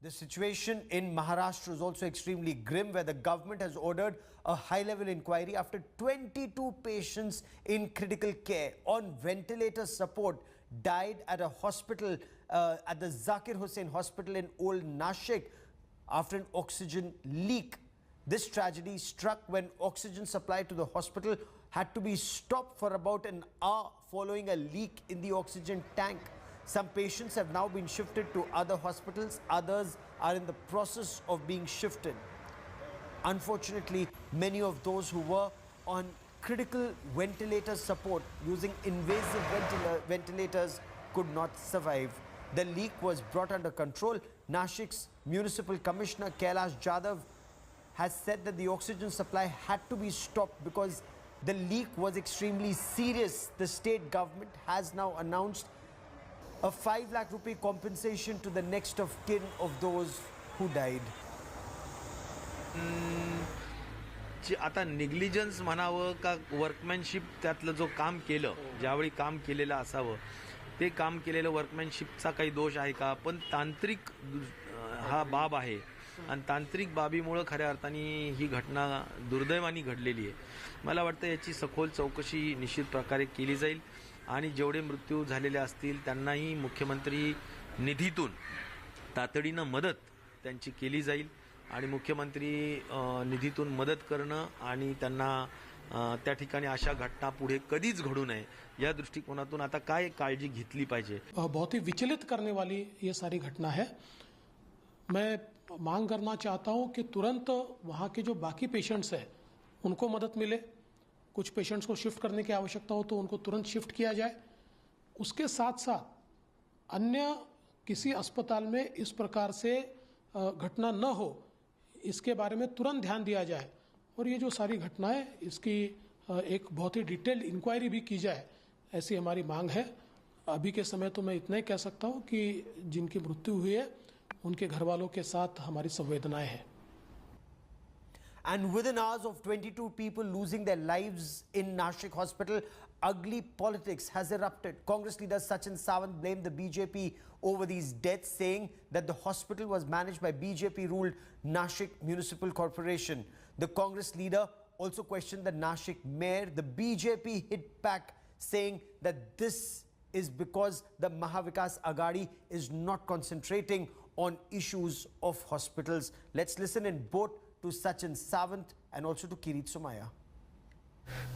The situation in Maharashtra is also extremely grim, where the government has ordered a high-level inquiry after 22 patients in critical care on ventilator support died at a hospital, at the Zakir Hussain Hospital in Old Nashik after an oxygen leak. This tragedy struck when oxygen supply to the hospital had to be stopped for about an hour following a leak in the oxygen tank. Some patients have now been shifted to other hospitals. Others are in the process of being shifted. Unfortunately, many of those who were on critical ventilator support using invasive ventilators could not survive. The leak was brought under control. Nashik's Municipal Commissioner Kailash Jadhav has said that the oxygen supply had to be stopped because the leak was extremely serious. The state government has now announced a 5 lakh rupee compensation to the next of kin of those who died. आता negligence म्हणावं का वर्कमॅनशिप त्यातलं जो काम केलं ज्यावेळी काम केलेलं असावं ते काम केलेलं वर्कमॅनशिपचा काही दोष आहे का पण तांत्रिक हा बाब आहे आणि तांत्रिक बाबीमुळे खऱ्या अर्थाने ही घटना दुर्दैवाने घडलेली आहे. मला वाटतं याची सखोल चौकशी निश्चित प्रकारे केली जाईल आणि जेवढे मृत्यू झालेले असतील त्यांनाही मुख्यमंत्री निधीतून तातडीनं मदत त्यांची केली जाईल आणि मुख्यमंत्री निधीतून मदत करणं आणि त्यांना त्या ठिकाणी अशा घटना पुढे कधीच घडू नये या दृष्टिकोनातून आता काय काळजी घेतली पाहिजे. बहुत ही विचलित करने वाली ये सारी घटना है. मैं मांग करना चाहता हूं कि तुरंत वहां के जो बाकी पेशेंट्स हैं उनको मदद मिले. कुछ पेशेंट्स को शिफ्ट करने की आवश्यकता हो तो उनको तुरंत शिफ्ट किया जाए. उसके साथ साथ अन्य किसी अस्पताल में इस प्रकार से घटना न हो इसके बारे में तुरंत ध्यान दिया जाए और ये जो सारी घटनाएं इसकी एक बहुत ही डिटेल्ड इंक्वायरी भी की जाए, ऐसी हमारी मांग है. अभी के समय तो मैं इतना ही कह सकता हूँ कि जिनकी मृत्यु हुई है उनके घर वालों के साथ हमारी संवेदनाएं हैं. And within hours of 22 people losing their lives in Nashik hospital, ugly politics has erupted. Congress leader Sachin Sawant blamed the BJP over these deaths, saying that the hospital was managed by BJP-ruled Nashik Municipal Corporation. The Congress leader also questioned the Nashik mayor. The BJP hit back, saying that this is because the Mahavikas Aghadi is not concentrating on issues of hospitals. Let's listen in both to Sachin Sawant and also to Kirit Somaiya.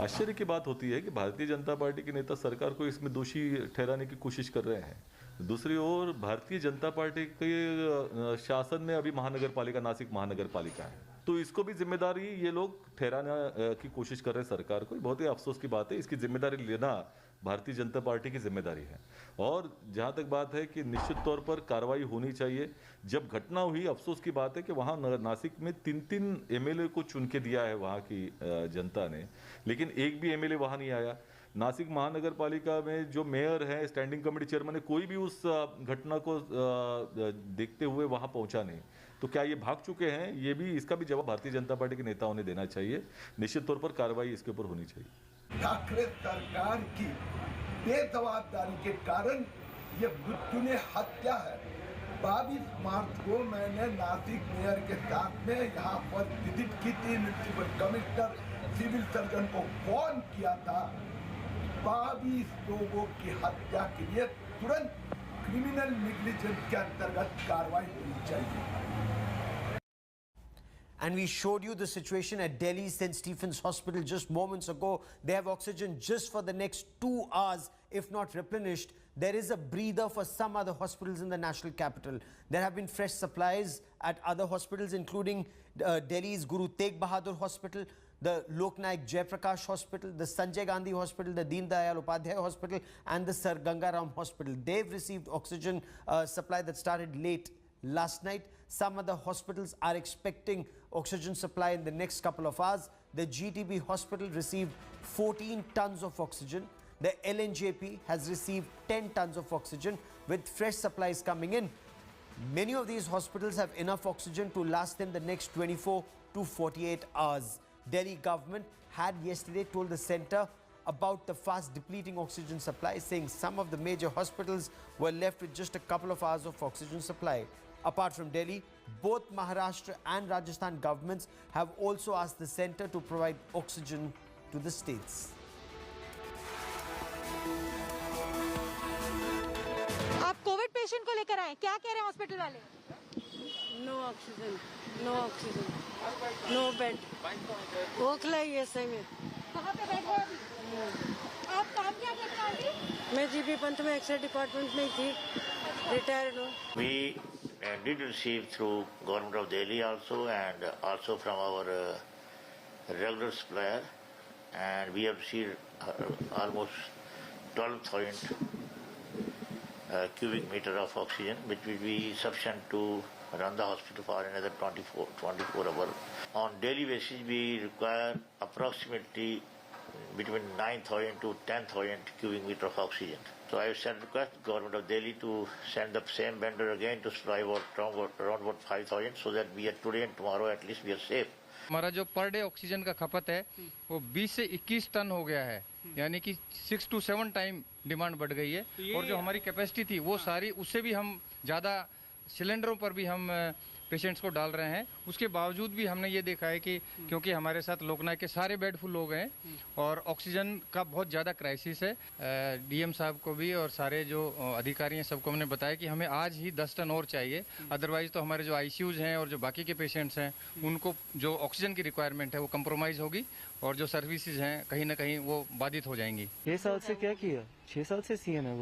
आश्चर्य की बात होती है कि Bharatiya Janata party के नेता सरकार को इसमें दोषी ठहराने की कोशिश कर रहे हैं. दूसरी ओर भारतीय जनता पार्टी के शासन में अभी महानगर पालिका नासिक महानगर पालिका है, तो इसको भी जिम्मेदारी ये लोग ठहराने की कोशिश कर रहे हैं सरकार को. बहुत ही अफसोस की बात है. इसकी जिम्मेदारी लेना भारतीय जनता पार्टी की जिम्मेदारी है. और जहाँ तक बात है कि निश्चित तौर पर कार्रवाई होनी चाहिए. जब घटना हुई, अफसोस की बात है कि वहाँ नासिक में 3 एमएलए को चुन के दिया है वहाँ की जनता ने, लेकिन एक भी एमएलए वहाँ नहीं आया. नासिक महानगर पालिका में जो मेयर है, स्टैंडिंग कमेटी चेयरमैन है, कोई भी उस घटना को देखते हुए वहाँ पहुँचा नहीं. तो क्या ये भाग चुके हैं? ये भी, इसका भी जवाब भारतीय जनता पार्टी के नेताओं ने देना चाहिए. निश्चित तौर पर कार्रवाई इसके ऊपर होनी चाहिए. ठाकरे सरकार की बेजवाबदारी के कारण ये मृत्यु ने हत्या है. 22 मार्च को मैंने नासिक मेयर के साथ में यहाँ पर विजिट की थी. म्युनिसिपल कमिश्नर, सिविल सर्जन को फोन किया था. 22 लोगों की हत्या के लिए तुरंत क्रिमिनल नेग्लिजेंस के अंतर्गत कार्रवाई होनी चाहिए. And we showed you the situation at Delhi St. Stephen's Hospital just moments ago. They have oxygen just for the next 2 hours, if not replenished. There is a breather for some other hospitals in the national capital. There have been fresh supplies at other hospitals, including Delhi's Guru Tegh Bahadur Hospital, the Loknaik Jayaprakash Hospital, the Sanjay Gandhi Hospital, the Deen Dayal Upadhyay Hospital, and the Sir Gangaram Hospital. They've received oxygen supply that started late last night. Some other hospitals are expecting oxygen supply in the next couple of hours. The GTB hospital received 14 tons of oxygen. The LNJP has received 10 tons of oxygen, with fresh supplies coming in. Many of these hospitals have enough oxygen to last them the next 24 to 48 hours. Delhi government had yesterday told the centre about the fast depleting oxygen supply, saying some of the major hospitals were left with just a couple of hours of oxygen supply. Apart from Delhi, both Maharashtra and Rajasthan governments have also asked the centre to provide oxygen to the states. आप Covid patient को लेकर आए, क्या कह रहे हैं hospital वाले? No oxygen, no bed. Okhla ही है सही में। कहाँ पे बैठ गए अभी? आप काम क्या करते हैं अभी? मैं जीबी पंत में एक्सरे डिपार्टमेंट में थी, रिटायर्ड हूँ। We did receive through government of Delhi also and also from our regular supplier, and we have received almost 12,000 cubic meter of oxygen, which will be sufficient to run the hospital for another 24 hours. On daily basis, we require approximately between 9,000 to 10,000 cubic meter of oxygen. So I sent request to government of Delhi to send the same vendor again to supply around 5,000, so that we are today and tomorrow at least we are safe. हमारा जो per day oxygen का खपत है वो 20 से 21 ton हो गया है, यानी कि 6 to 7 टाइम डिमांड बढ़ गई है। और जो हमारी कैपेसिटी थी वो सारी, उससे भी हम ज़्यादा सिलेंडरों पर भी हम पेशेंट्स को डाल रहे हैं। उसके बावजूद भी हमने ये देखा है कि क्योंकि हमारे साथ लोकनायक के सारे बेड फुल हो गए हैं और ऑक्सीजन का बहुत ज़्यादा क्राइसिस है। डीएम साहब को भी और सारे जो अधिकारी हैं सबको हमने बताया कि हमें आज ही 10 टन और चाहिए, अदरवाइज़ तो हमारे जो आईसीयूज़ हैं और जो बाकी के पेशेंट्स हैं उनको जो ऑक्सीजन की रिक्वायरमेंट है वो कंप्रोमाइज़ होगी और जो सर्विसेज हैं कहीं ना कहीं वो बाधित हो जाएंगी। 6 साल से क्या किया? 6 साल से सीएम है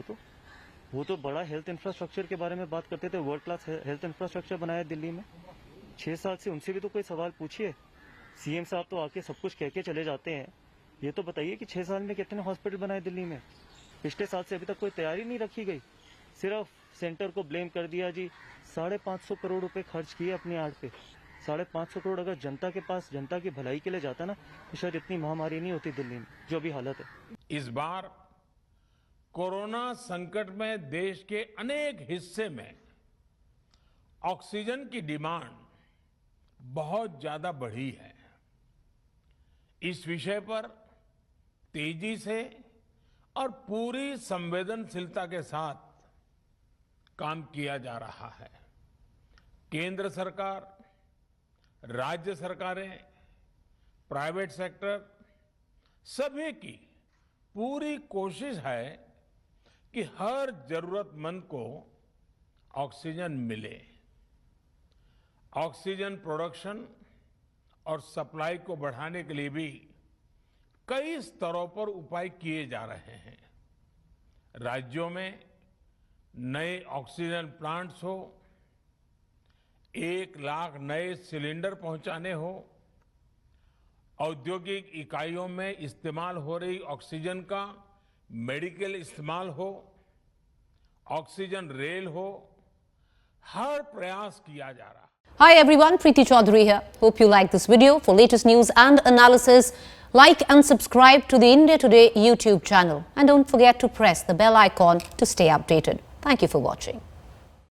वो तो बड़ा हेल्थ इंफ्रास्ट्रक्चर के बारे में बात करते थे, वर्ल्ड क्लास हेल्थ इंफ्रास्ट्रक्चर बनाया दिल्ली में। 6 साल से उनसे भी तो कोई सवाल पूछिए। सीएम साहब तो आके सब कुछ कह के चले जाते हैं। ये तो बताइए कि 6 साल में कितने हॉस्पिटल बनाए दिल्ली में? पिछले साल से अभी तक कोई तैयारी नहीं रखी गई, सिर्फ सेंटर को ब्लेम कर दिया जी। 550 करोड़ रुपए खर्च किए अपनी आड़ पे। 550 करोड़ अगर जनता के पास जनता की भलाई के लिए जाता ना तो शायद इतनी महामारी नहीं होती दिल्ली में जो भी हालत है। इस बार कोरोना संकट में देश के अनेक हिस्से में ऑक्सीजन की डिमांड बहुत ज्यादा बढ़ी है। इस विषय पर तेजी से और पूरी संवेदनशीलता के साथ काम किया जा रहा है। केंद्र सरकार, राज्य सरकारें, प्राइवेट सेक्टर सभी की पूरी कोशिश है कि हर जरूरतमंद को ऑक्सीजन मिले। ऑक्सीजन प्रोडक्शन और सप्लाई को बढ़ाने के लिए भी कई स्तरों पर उपाय किए जा रहे हैं। राज्यों में नए ऑक्सीजन प्लांट्स हो, 1 लाख नए सिलेंडर पहुंचाने हो, औद्योगिक इकाइयों में इस्तेमाल हो रही ऑक्सीजन का मेडिकल इस्तेमाल हो, ऑक्सीजन रेल हो, हर प्रयास किया जा रहा है। Hi everyone, Preeti Chaudhary here. Hope you like this video. For latest news and analysis, like and subscribe to the India Today YouTube channel. And don't forget to press the bell icon to stay updated. Thank you for watching.